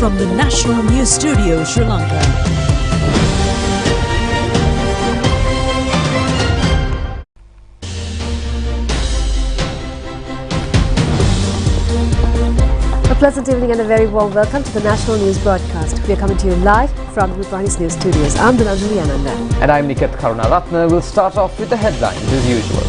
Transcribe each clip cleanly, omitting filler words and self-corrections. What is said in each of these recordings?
from the National News Studio, Sri Lanka. A pleasant evening and a very warm welcome to the National News Broadcast. We are coming to you live from the Rupavahini News Studios. I'm Dhananjali Ananda. And I'm Niket Karunaratna. We'll start off with the headlines as usual.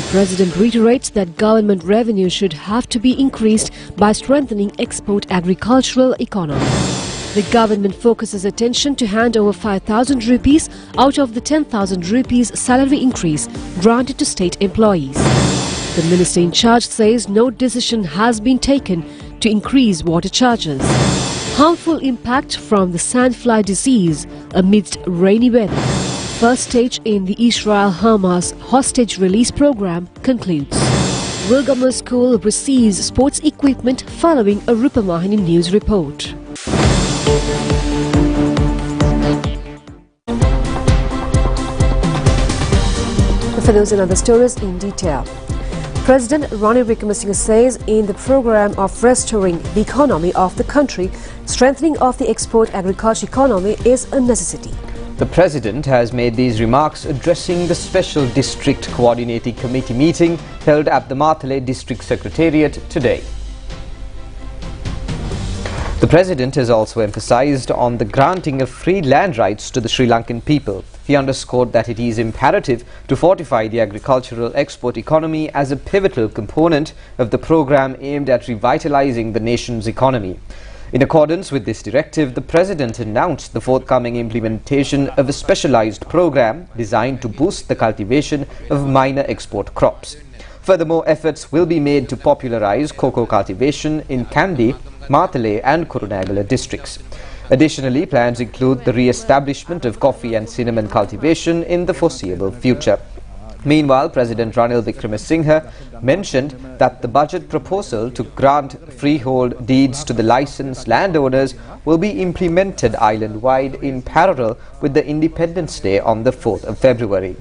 The President reiterates that government revenue should have to be increased by strengthening export agricultural economy. The government focuses attention to hand over 5,000 rupees out of the 10,000 rupees salary increase granted to state employees. The minister in charge says no decision has been taken to increase water charges. Harmful impact from the sandfly disease amidst rainy weather. First stage in the Israel-Hamas hostage release program concludes. Wilgammer School receives sports equipment following a Rupavahini news report. For those and other stories in detail. President Ranil Wickremesinghe says in the program of restoring the economy of the country, strengthening of the export agriculture economy is a necessity. The President has made these remarks addressing the Special District Coordinating Committee meeting held at the Matale District Secretariat today. The President has also emphasized on the granting of free land rights to the Sri Lankan people. He underscored that it is imperative to fortify the agricultural export economy as a pivotal component of the program aimed at revitalizing the nation's economy. In accordance with this directive, the President announced the forthcoming implementation of a specialized program designed to boost the cultivation of minor export crops. Furthermore, efforts will be made to popularize cocoa cultivation in Kandy, Matale and Kurunegala districts. Additionally, plans include the re-establishment of coffee and cinnamon cultivation in the foreseeable future. Meanwhile, President Ranil Wickremesinghe mentioned that the budget proposal to grant freehold deeds to the licensed landowners will be implemented island-wide in parallel with the Independence Day on the 4th of February.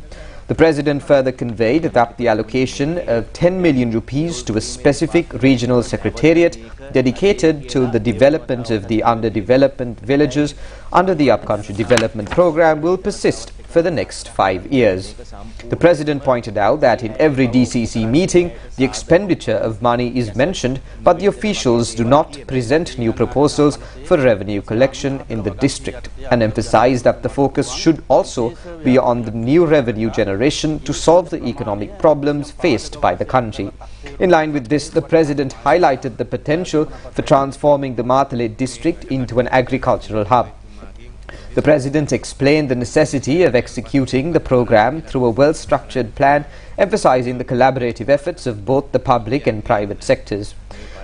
The President further conveyed that the allocation of 10 million rupees to a specific regional secretariat dedicated to the development of the underdeveloped villages under the Upcountry Development Program will persist for the next 5 years. The President pointed out that in every DCC meeting, the expenditure of money is mentioned, but the officials do not present new proposals for revenue collection in the district, and emphasized that the focus should also be on the new revenue generation to solve the economic problems faced by the country. In line with this, the President highlighted the potential for transforming the Matale district into an agricultural hub. The President explained the necessity of executing the program through a well-structured plan, emphasizing the collaborative efforts of both the public and private sectors.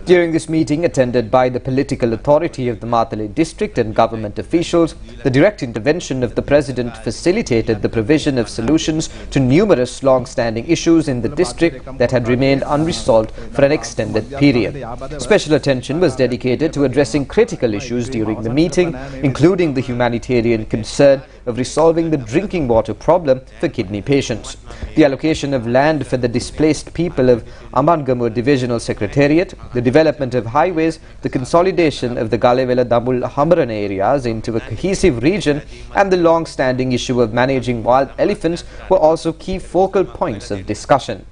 During this meeting, attended by the political authority of the Matale district and government officials, the direct intervention of the President facilitated the provision of solutions to numerous long-standing issues in the district that had remained unresolved for an extended period. Special attention was dedicated to addressing critical issues during the meeting, including the humanitarian concern of resolving the drinking water problem for kidney patients, the allocation of land for the displaced people of Amangamur Divisional Secretariat, the development of highways, the consolidation of the Galewela Damul Hamaran areas into a cohesive region, and the long-standing issue of managing wild elephants were also key focal points of discussion.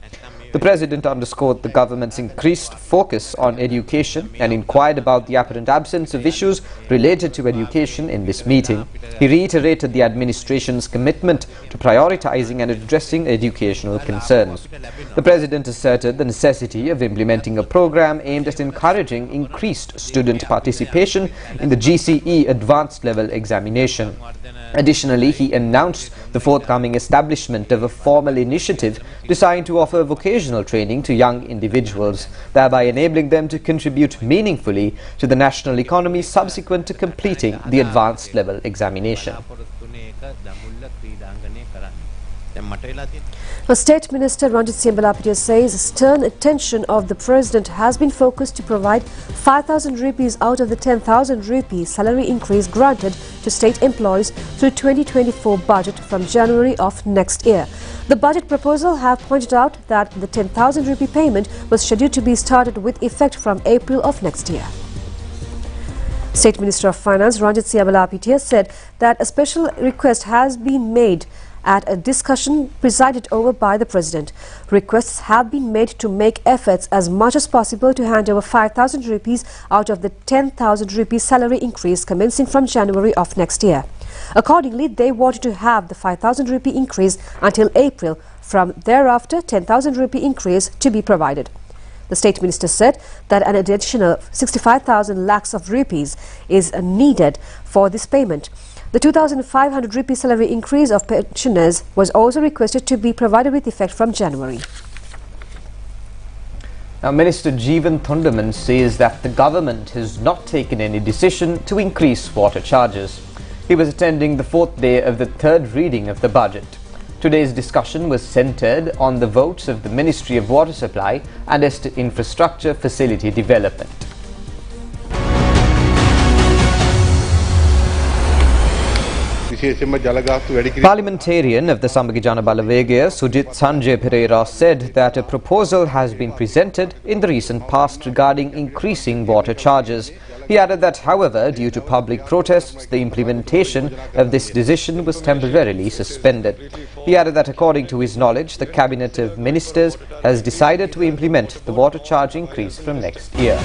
The President underscored the government's increased focus on education and inquired about the apparent absence of issues related to education in this meeting. He reiterated the administration's commitment to prioritizing and addressing educational concerns. The President asserted the necessity of implementing a program aimed at encouraging increased student participation in the GCE advanced level examination. Additionally, he announced the forthcoming establishment of a formal initiative designed to offer vocational training to young individuals, thereby enabling them to contribute meaningfully to the national economy subsequent to completing the advanced level examination. State Minister Ranjit Siyambalapitiya says stern attention of the President has been focused to provide 5,000 rupees out of the 10,000 rupee salary increase granted to state employees through 2024 budget from January of next year. The budget proposal have pointed out that the 10,000 rupee payment was scheduled to be started with effect from April of next year. State Minister of Finance Ranjit Siyambalapitiya said that a special request has been made at a discussion presided over by the President. Requests have been made to make efforts as much as possible to hand over 5,000 rupees out of the 10,000 rupee salary increase commencing from January of next year. Accordingly, they wanted to have the 5,000 rupee increase until April. From thereafter, 10,000 rupee increase to be provided. The State Minister said that an additional 65,000 lakhs of rupees is needed for this payment. The 2,500 rupee salary increase of pensioners was also requested to be provided with effect from January. Now, Minister Jeevan Thunderman says that the government has not taken any decision to increase water charges. He was attending the fourth day of the third reading of the budget. Today's discussion was centred on the votes of the Ministry of Water Supply and Infrastructure Facility Development. Parliamentarian of the Samagijana Balavegaya, Sujit Sanjay Pereira, said that a proposal has been presented in the recent past regarding increasing water charges. He added that, however, due to public protests, the implementation of this decision was temporarily suspended. He added that, according to his knowledge, the Cabinet of Ministers has decided to implement the water charge increase from next year.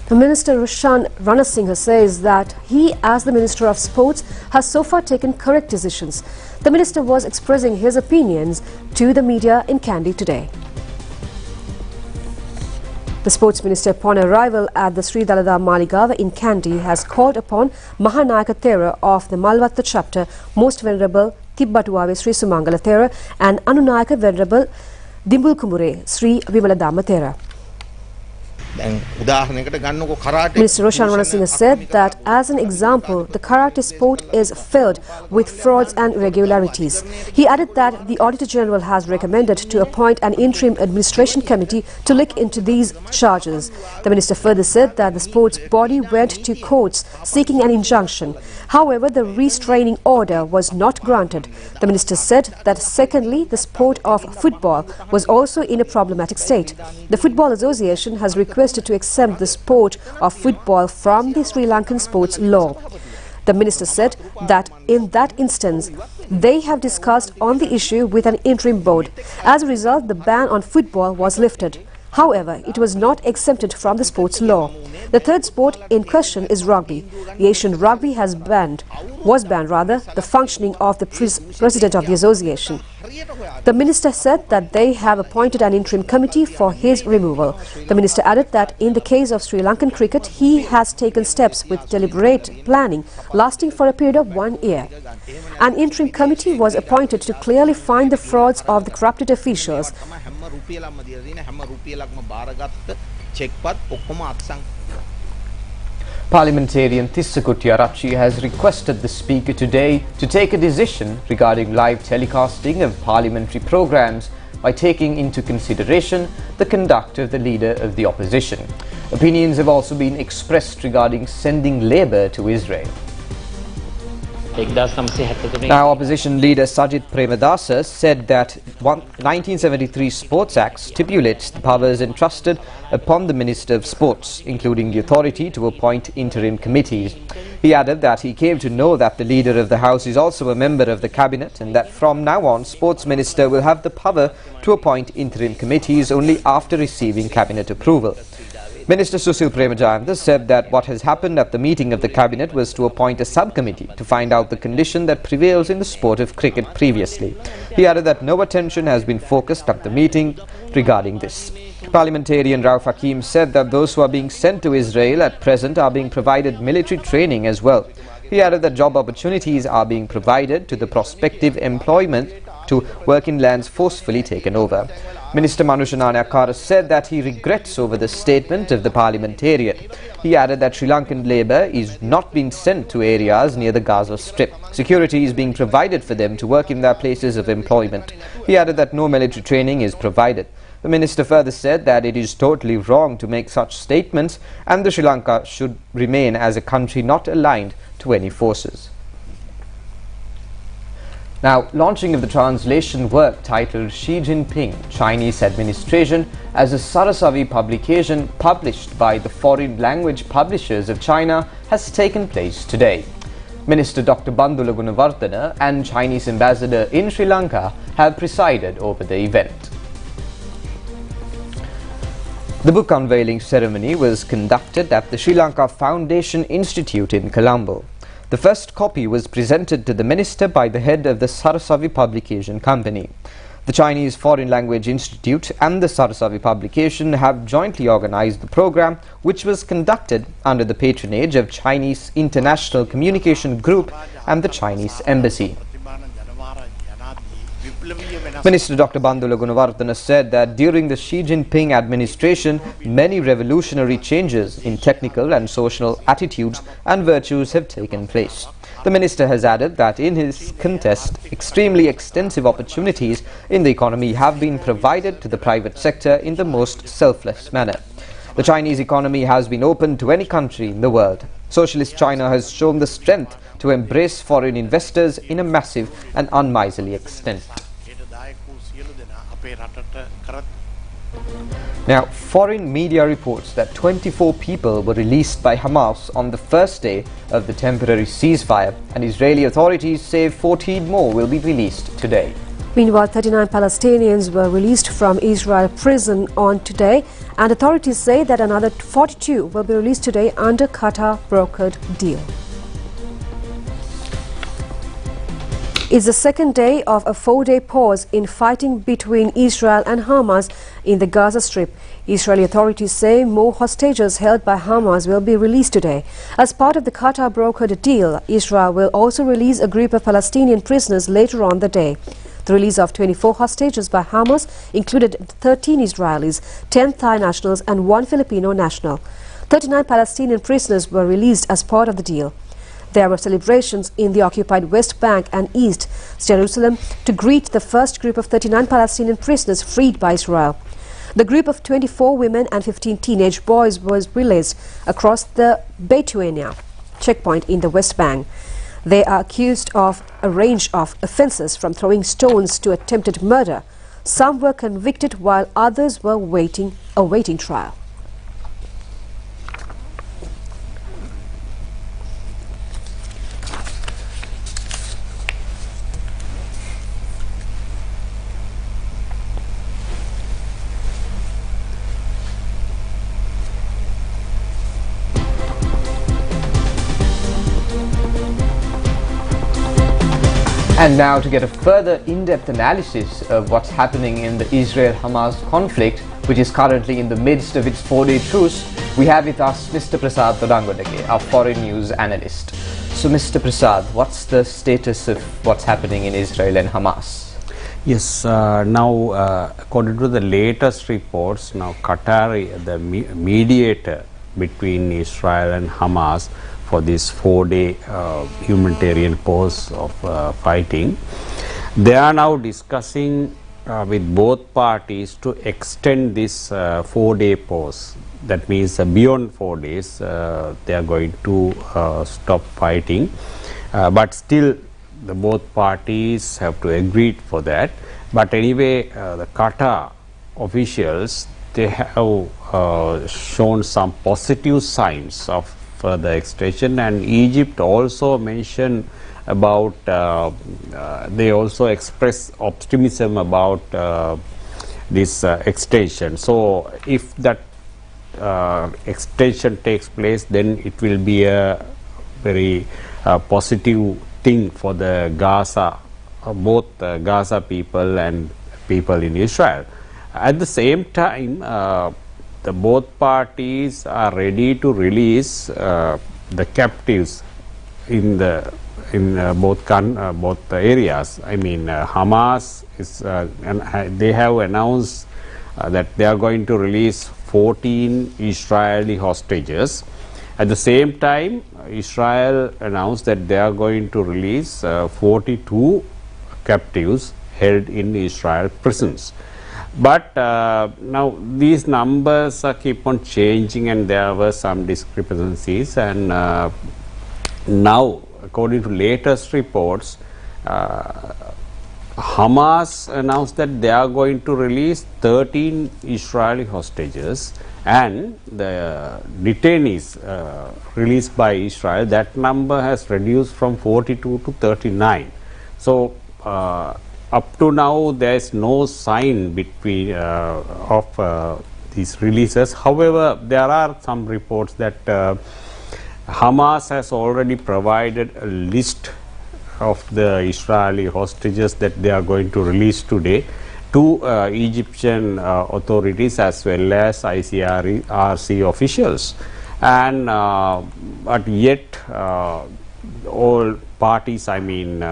The Minister Roshan Ranasinghe says that he, as the Minister of Sports, has so far taken correct decisions. The Minister was expressing his opinions to the media in Kandy today. The Sports Minister, upon arrival at the Sri Dalada Maligawa in Kandy, has called upon Mahanayaka Thera of the Malvatta chapter, Most Venerable Tibbatuave Sri Sumangala Thera, and Anunayaka Venerable Dimbulkumure Sri Vimaladama Thera. Minister Roshan Ranasinghe said that, as an example, the karate sport is filled with frauds and irregularities. He added that the Auditor General has recommended to appoint an interim administration committee to look into these charges. The minister further said that the sports body went to courts seeking an injunction. However, the restraining order was not granted. The minister said that, secondly, the sport of football was also in a problematic state. The Football Association has requested to exempt the sport of football from the Sri Lankan sports law. The minister said that in that instance, they have discussed on the issue with an interim board. As a result, the ban on football was lifted. However, it was not exempted from the sports law. The third sport in question is rugby. The Asian Rugby was banned the functioning of the president of the association. The minister said that they have appointed an interim committee for his removal. The minister added that in the case of Sri Lankan cricket, he has taken steps with deliberate planning lasting for a period of 1 year. An interim committee was appointed to clearly find the frauds of the corrupted officials. Parliamentarian Tissakutty Arachi has requested the Speaker today to take a decision regarding live telecasting of parliamentary programs by taking into consideration the conduct of the Leader of the Opposition. Opinions have also been expressed regarding sending labour to Israel. Now, Opposition Leader Sajith Premadasa said that 1973 Sports Act stipulates the powers entrusted upon the Minister of Sports, including the authority to appoint interim committees. He added that he came to know that the Leader of the House is also a member of the Cabinet and that from now on, Sports Minister will have the power to appoint interim committees only after receiving Cabinet approval. Minister Susil Premajayantha said that what has happened at the meeting of the Cabinet was to appoint a subcommittee to find out the condition that prevails in the sport of cricket previously. He added that no attention has been focused at the meeting regarding this. Parliamentarian Rauf Hakim said that those who are being sent to Israel at present are being provided military training as well. He added that job opportunities are being provided to the prospective employment to work in lands forcefully taken over. Minister Manusha Nanayakkara said that he regrets over the statement of the parliamentarian. He added that Sri Lankan labour is not being sent to areas near the Gaza Strip. Security is being provided for them to work in their places of employment. He added that no military training is provided. The minister further said that it is totally wrong to make such statements and that Sri Lanka should remain as a country not aligned to any forces. Now, launching of the translation work titled Xi Jinping, Chinese Administration as a Sarasavi publication published by the Foreign Language Publishers of China has taken place today. Minister Dr. Bandula Gunawardena and Chinese Ambassador in Sri Lanka have presided over the event. The book unveiling ceremony was conducted at the Sri Lanka Foundation Institute in Colombo. The first copy was presented to the minister by the head of the Sarasavi Publication Company. The Chinese Foreign Language Institute and the Sarasavi Publication have jointly organized the program, which was conducted under the patronage of Chinese International Communication Group and the Chinese Embassy. Minister Dr. Bandula Gunawardena said that during the Xi Jinping administration, many revolutionary changes in technical and social attitudes and virtues have taken place. The minister has added that in his contest, extremely extensive opportunities in the economy have been provided to the private sector in the most selfless manner. The Chinese economy has been open to any country in the world. Socialist China has shown the strength to embrace foreign investors in a massive and unmiserly extent. Now, foreign media reports that 24 people were released by Hamas on the first day of the temporary ceasefire, and Israeli authorities say 14 more will be released today. Meanwhile, 39 Palestinians were released from Israel prison on today, and authorities say that another 42 will be released today under Qatar brokered deal. It's the second day of a 4-day pause in fighting between Israel and Hamas in the Gaza Strip. Israeli authorities say more hostages held by Hamas will be released today. As part of the Qatar brokered deal, Israel will also release a group of Palestinian prisoners later on the day. The release of 24 hostages by Hamas included 13 Israelis, 10 Thai nationals and 1 Filipino national. 39 Palestinian prisoners were released as part of the deal. There were celebrations in the occupied West Bank and East Jerusalem to greet the first group of 39 Palestinian prisoners freed by Israel. The group of 24 women and 15 teenage boys was released across the Beituania checkpoint in the West Bank. They are accused of a range of offences from throwing stones to attempted murder. Some were convicted while others were awaiting trial. And now, to get a further in-depth analysis of what's happening in the Israel-Hamas conflict, which is currently in the midst of its 4-day truce, we have with us Mr. Prasad Todangodake, our foreign news analyst. So, Mr. Prasad, what's the status of what's happening in Israel and Hamas? Yes, now according to the latest reports, now Qatar, the mediator between Israel and Hamas for this 4-day humanitarian pause of fighting, they are now discussing with both parties to extend this 4-day pause. That means beyond 4 days they are going to stop fighting, but still the both parties have to agree for that. But anyway, the Qatar officials, they have shown some positive signs of further extension, and Egypt also mentioned about they also express optimism about this extension. So if that extension takes place, then it will be a very positive thing for the Gaza, both Gaza people and people in Israel. At the same time, the both parties are ready to release the captives in the in both areas. I mean, Hamas is and they have announced that they are going to release 14 Israeli hostages. At the same time, Israel announced that they are going to release 42 captives held in Israel prisons. But now these numbers keep on changing, and there were some discrepancies, and now according to latest reports, Hamas announced that they are going to release 13 Israeli hostages, and the detainees released by Israel, that number has reduced from 42 to 39. So up to now there is no sign between of these releases. However, there are some reports that Hamas has already provided a list of the Israeli hostages that they are going to release today to Egyptian authorities as well as ICRC officials, and but yet all parties, I mean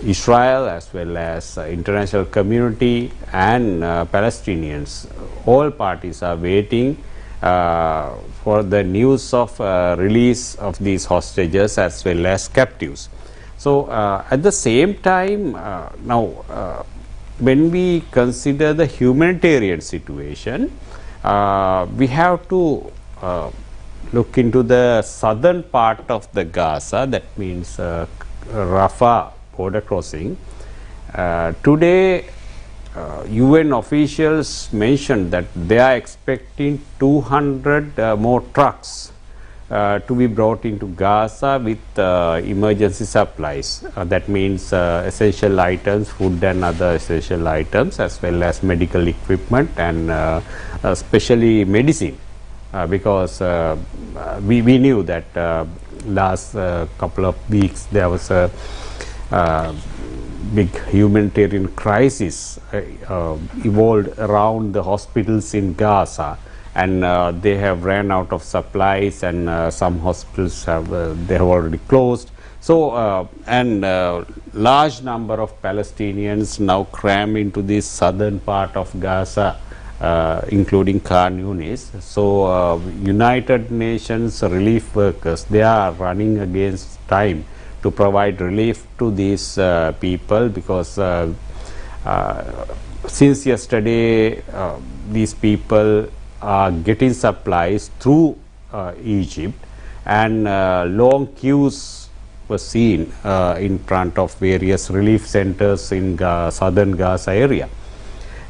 Israel as well as international community and Palestinians, all parties are waiting for the news of release of these hostages as well as captives. So at the same time, now when we consider the humanitarian situation, we have to look into the southern part of the Gaza, that means Rafah border crossing. Today UN officials mentioned that they are expecting 200 more trucks to be brought into Gaza with emergency supplies. That means essential items, food and other essential items, as well as medical equipment and especially medicine, because we knew that last couple of weeks there was a big humanitarian crisis evolved around the hospitals in Gaza, and they have ran out of supplies, and some hospitals have they have already closed. So and large number of Palestinians now cram into this southern part of Gaza, including Khan Yunis. So United Nations relief workers, they are running against time to provide relief to these people, because since yesterday these people are getting supplies through Egypt, and long queues were seen in front of various relief centers in southern Gaza area.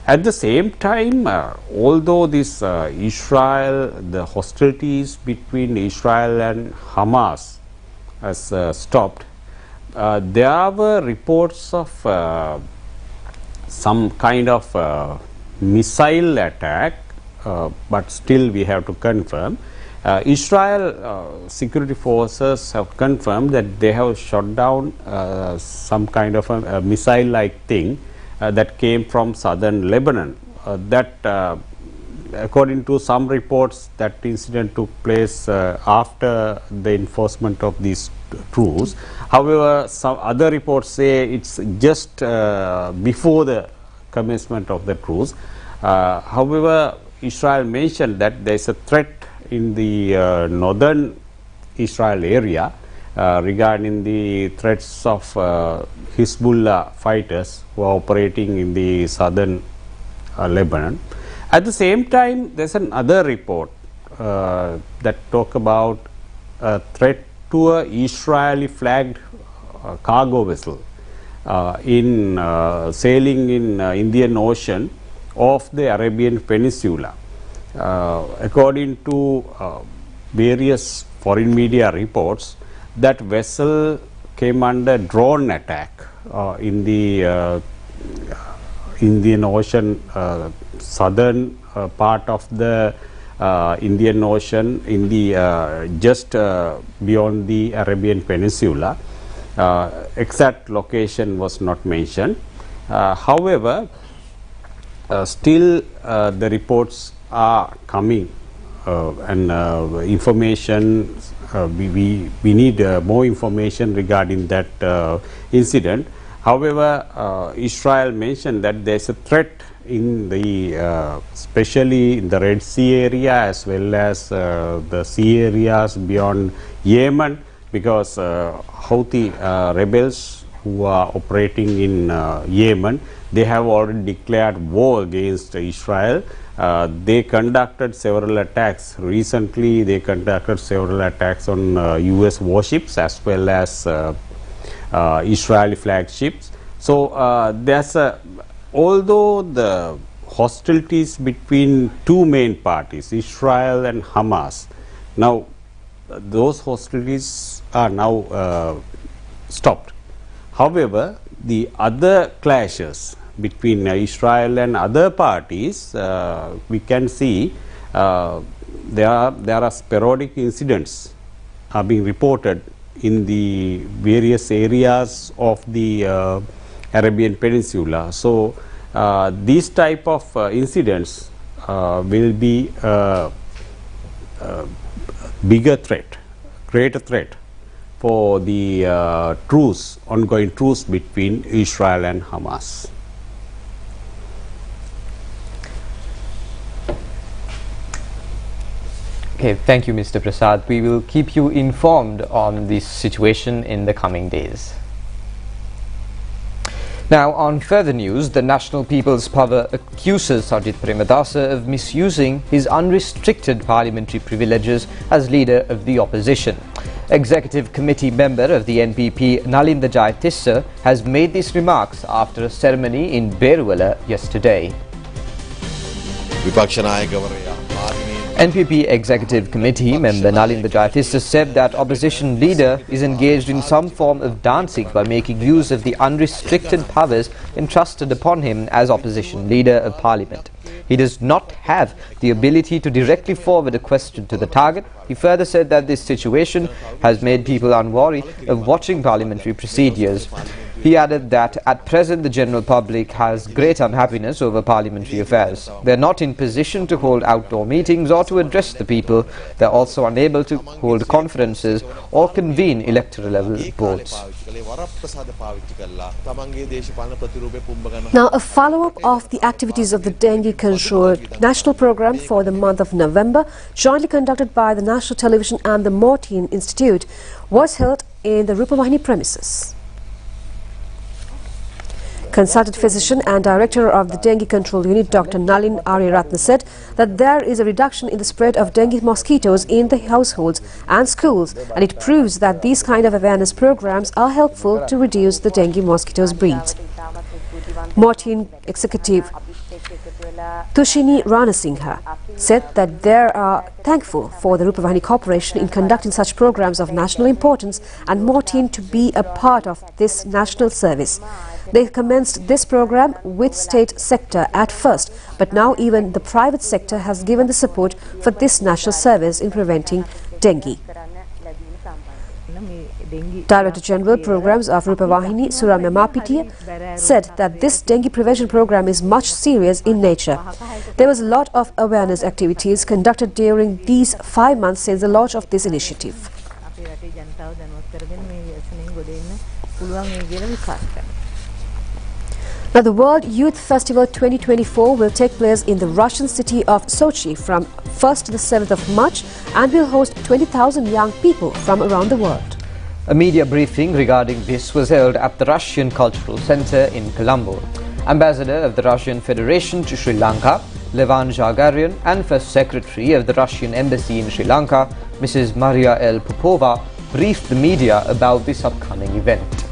At the same time, although this Israel, the hostilities between Israel and Hamas has stopped, there were reports of some kind of missile attack, but still we have to confirm. Israel security forces have confirmed that they have shot down some kind of a missile-like thing that came from southern Lebanon. That according to some reports, that incident took place after the enforcement of these truce. However, some other reports say it's just before the commencement of the truce. However, Israel mentioned that there is a threat in the northern Israel area regarding the threats of Hezbollah fighters who are operating in the southern Lebanon. At the same time, there is another report that talk about a threat to a Israeli flagged cargo vessel in sailing in Indian Ocean off the Arabian Peninsula. According to various foreign media reports, that vessel came under drone attack in the Indian Ocean, southern part of the Indian Ocean, in the just beyond the Arabian Peninsula. Exact location was not mentioned. However, still the reports are coming information. We need more information regarding that incident. However, Israel mentioned that there is a threat in the especially in the Red Sea area as well as the sea areas beyond Yemen, because Houthi rebels who are operating in Yemen, they have already declared war against Israel. They conducted several attacks. Recently, they conducted several attacks on US warships as well as Israeli flagships. So there's a, although the hostilities between two main parties, Israel and Hamas, now those hostilities are now stopped. However, the other clashes between Israel and other parties, we can see there are sporadic incidents are being reported in the various areas of the Arabian Peninsula. So these type of incidents will be a bigger threat, greater threat for the ongoing truce between Israel and Hamas. Okay, thank you, Mr. Prasad. We will keep you informed on this situation in the coming days. Now, on further news, the National People's Power accuses Sajid Premadasa of misusing his unrestricted parliamentary privileges as leader of the opposition. Executive Committee member of the NPP, Nalinda Jayatissa, has made these remarks after a ceremony in Beruwala yesterday. NPP Executive Committee member Nalinda Jayatissa said that opposition leader is engaged in some form of dancing by making use of the unrestricted powers entrusted upon him as opposition leader of parliament. He does not have the ability to directly forward a question to the target. He further said that this situation has made people unwary of watching parliamentary procedures. He added that at present the general public has great unhappiness over parliamentary affairs. They are not in position to hold outdoor meetings or to address the people. They are also unable to hold conferences or convene electoral level boards. Now, a follow-up of the activities of the dengue control national program for the month of November, jointly conducted by the National Television and the Mortin Institute, was held in the Rupavahini premises. Consultant physician and director of the dengue control unit, Dr. Nalin Aryaratna, said that there is a reduction in the spread of dengue mosquitoes in the households and schools, and it proves that these kind of awareness programs are helpful to reduce the dengue mosquitoes breeds. Mortin executive Tushini Ranasinghe said that they are thankful for the Rupavahini Corporation in conducting such programs of national importance and Mortin to be a part of this national service. They commenced this program with state sector at first, but now even the private sector has given the support for this national service in preventing dengue. Director General Programs of Rupavahini, Suramya Mapitiya, said that this dengue prevention program is much serious in nature. There was a lot of awareness activities conducted during these 5 months since the launch of this initiative. Now, the World Youth Festival 2024 will take place in the Russian city of Sochi from 1st to the 7th of March and will host 20,000 young people from around the world. A media briefing regarding this was held at the Russian Cultural Center in Colombo. Ambassador of the Russian Federation to Sri Lanka, Levan Zhagarian, and First Secretary of the Russian Embassy in Sri Lanka, Mrs. Maria L. Popova, briefed the media about this upcoming event.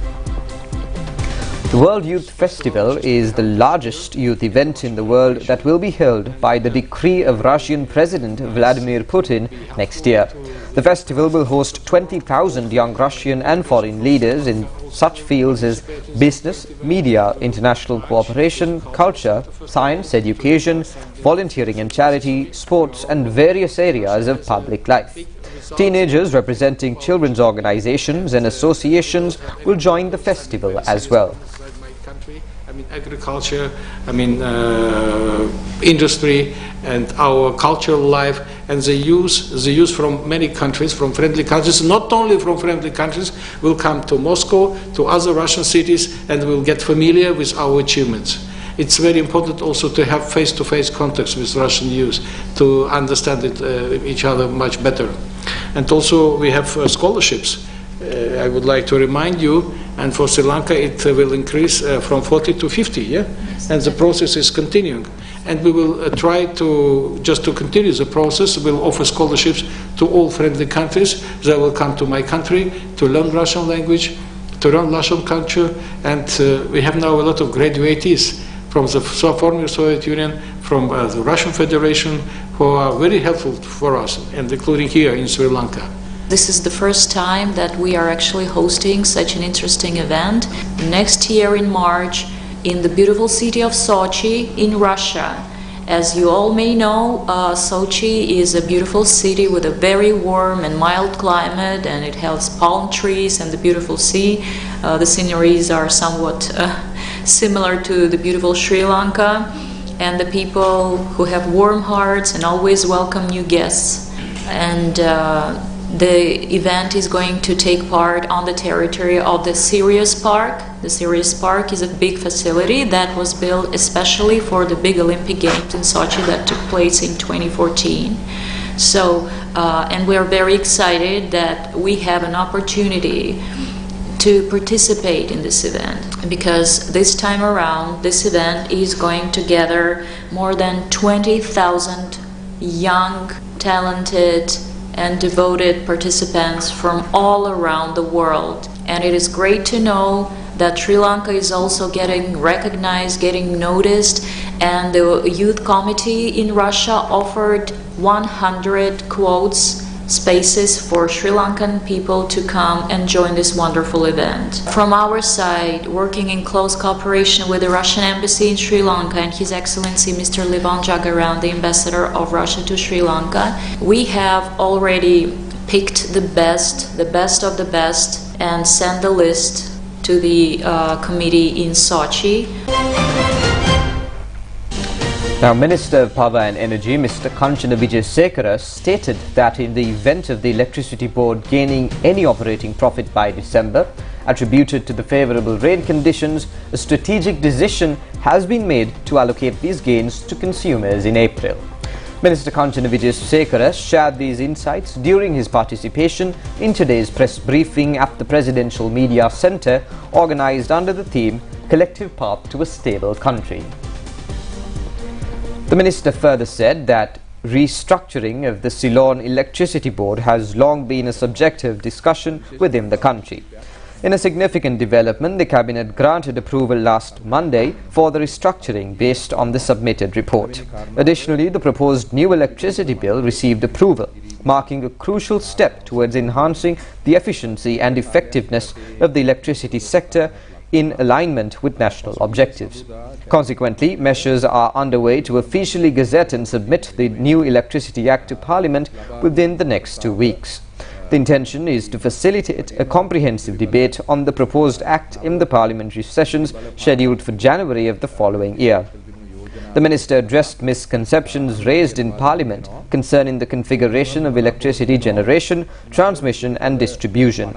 The World Youth Festival is the largest youth event in the world that will be held by the decree of Russian President Vladimir Putin next year. The festival will host 20,000 young Russian and foreign leaders in such fields as business, media, international cooperation, culture, science, education, volunteering and charity, sports, and various areas of public life. Teenagers representing children's organizations and associations will join the festival as well. country. I mean, agriculture, I mean, industry, and our cultural life, and the youth from many countries, from friendly countries, not only from friendly countries, will come to Moscow, to other Russian cities, and will get familiar with our achievements. It's very important also to have face-to-face contacts with Russian youth to understand each other much better. And also we have scholarships. I would like to remind you, and for Sri Lanka it will increase from 40 to 50, yeah? And the process is continuing. And we will try to, just to continue the process, we'll offer scholarships to all friendly countries that will come to my country to learn Russian language, to learn Russian culture, and we have now a lot of graduates from the former Soviet Union, from the Russian Federation, who are very helpful for us, and including here in Sri Lanka. This is the first time that we are actually hosting such an interesting event. Next year in March, in the beautiful city of Sochi in Russia. As you all may know, Sochi is a beautiful city with a very warm and mild climate, and it has palm trees and the beautiful sea. The sceneries are somewhat similar to the beautiful Sri Lanka, and the people who have warm hearts and always welcome new guests. And the event is going to take part on the territory of the Sirius Park. The Sirius Park is a big facility that was built especially for the big Olympic Games in Sochi that took place in 2014. So, and we are very excited that we have an opportunity to participate in this event, because this time around this event is going to gather more than 20,000 young, talented and devoted participants from all around the world. And it is great to know that Sri Lanka is also getting recognized, getting noticed, and the Youth Committee in Russia offered 100 quotes spaces for Sri Lankan people to come and join this wonderful event. From our side, working in close cooperation with the Russian Embassy in Sri Lanka and His Excellency Mr. Levan Jagaran, the Ambassador of Russia to Sri Lanka, we have already picked the best of the best, and sent the list to the committee in Sochi. Now, Minister of Power and Energy, Mr. Kanchana Vijayasekara, stated that in the event of the Electricity Board gaining any operating profit by December, attributed to the favourable rain conditions, a strategic decision has been made to allocate these gains to consumers in April. Minister Kanchana Vijayasekara shared these insights during his participation in today's press briefing at the Presidential Media Centre, organised under the theme Collective Path to a Stable Country. The minister further said that restructuring of the Ceylon Electricity Board has long been a subject of discussion within the country. In a significant development, the Cabinet granted approval last Monday for the restructuring based on the submitted report. Additionally, the proposed new electricity bill received approval, marking a crucial step towards enhancing the efficiency and effectiveness of the electricity sector in alignment with national objectives. Consequently, measures are underway to officially gazette and submit the new Electricity Act to Parliament within the next 2 weeks. The intention is to facilitate a comprehensive debate on the proposed act in the parliamentary sessions scheduled for January of the following year. The minister addressed misconceptions raised in Parliament concerning the configuration of electricity generation, transmission and distribution.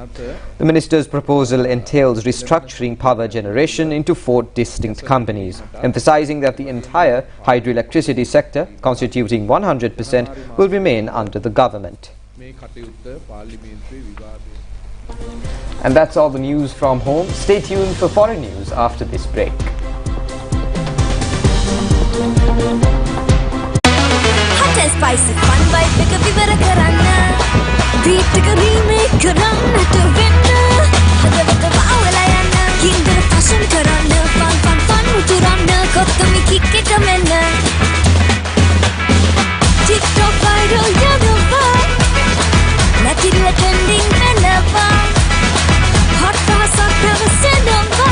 The minister's proposal entails restructuring power generation into 4 distinct companies, emphasizing that the entire hydroelectricity sector, constituting 100%, will remain under the government. And that's all the news from home. Stay tuned for foreign news after this break. Hot and spicy fun vibe එක විවර කරන්න beat එක remake කරන්න to win හදවත වවලා යන්න කිංගර fashion කරන්න fun මුතුරන්න කොත්තමි kick එක මෙන්න TikTok viral යනවා නැතිල trending වෙනවා hot පහසක් දවසෙනවා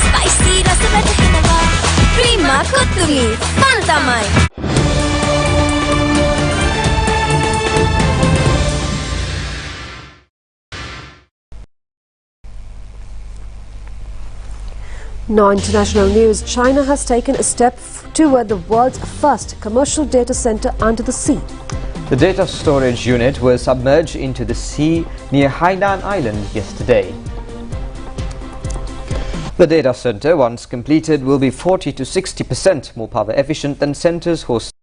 spicy රස වැටහෙනවා prima කොත්තමි fun තමයි. Now, international news. China has taken a step toward the world's first commercial data center under the sea. The data storage unit was submerged into the sea near Hainan Island yesterday. The data center, once completed, will be 40 to 60% more power efficient than centers hosted,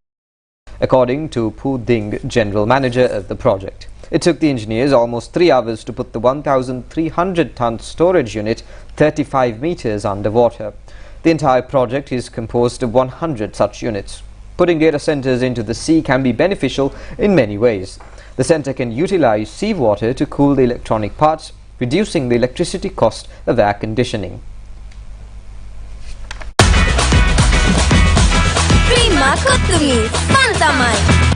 according to Pu Ding, general manager of the project. It took the engineers almost 3 hours to put the 1,300-ton storage unit 35 meters underwater. The entire project is composed of 100 such units. Putting data centers into the sea can be beneficial in many ways. The center can utilize seawater to cool the electronic parts, reducing the electricity cost of air conditioning. Terima Kutumi, Pantamai.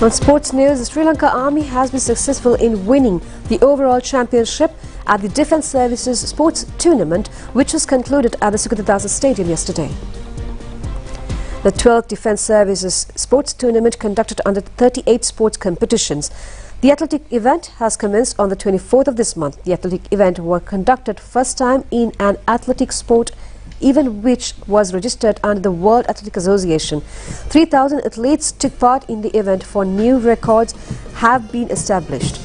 On sports news, the Sri Lanka Army has been successful in winning the overall championship at the Defence Services Sports Tournament, which was concluded at the Sukadadasa Stadium yesterday. The 12th Defence Services Sports Tournament conducted under 38 sports competitions. The athletic event has commenced on the 24th of this month. The athletic event was conducted first time in an athletic sport event which was registered under the World Athletic Association. 3,000 athletes took part in the event. For new records have been established.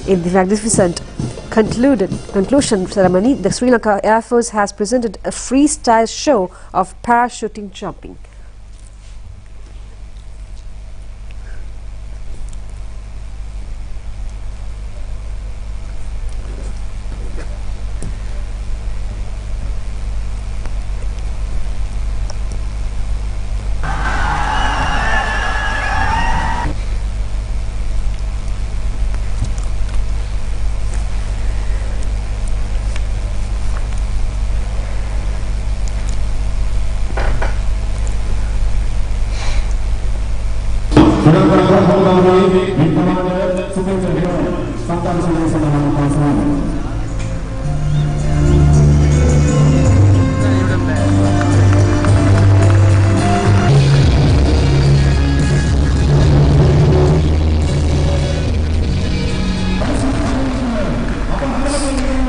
In the magnificent conclusion ceremony, the Sri Lanka Air Force has presented a freestyle show of parachuting jumping.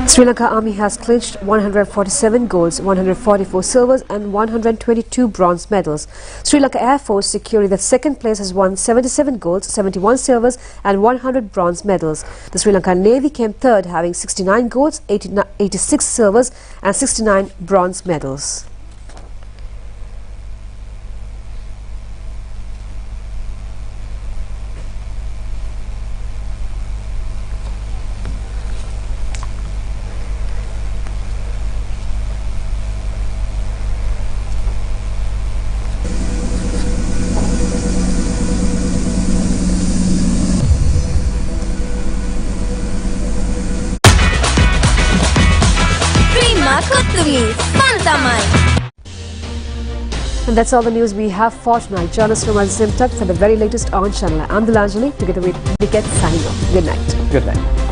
Sri Lanka Army has clinched 147 golds, 144 silvers and 122 bronze medals. Sri Lanka Air Force, securing the second place, has won 77 golds, 71 silvers and 100 bronze medals. The Sri Lanka Navy came third, having 69 golds, 86 silvers and 69 bronze medals. And that's all the news we have for tonight. Join us tomorrow at the same time for the very latest on Channel. I'm Dilanjali, together with Niket signing off. Good night. Good night.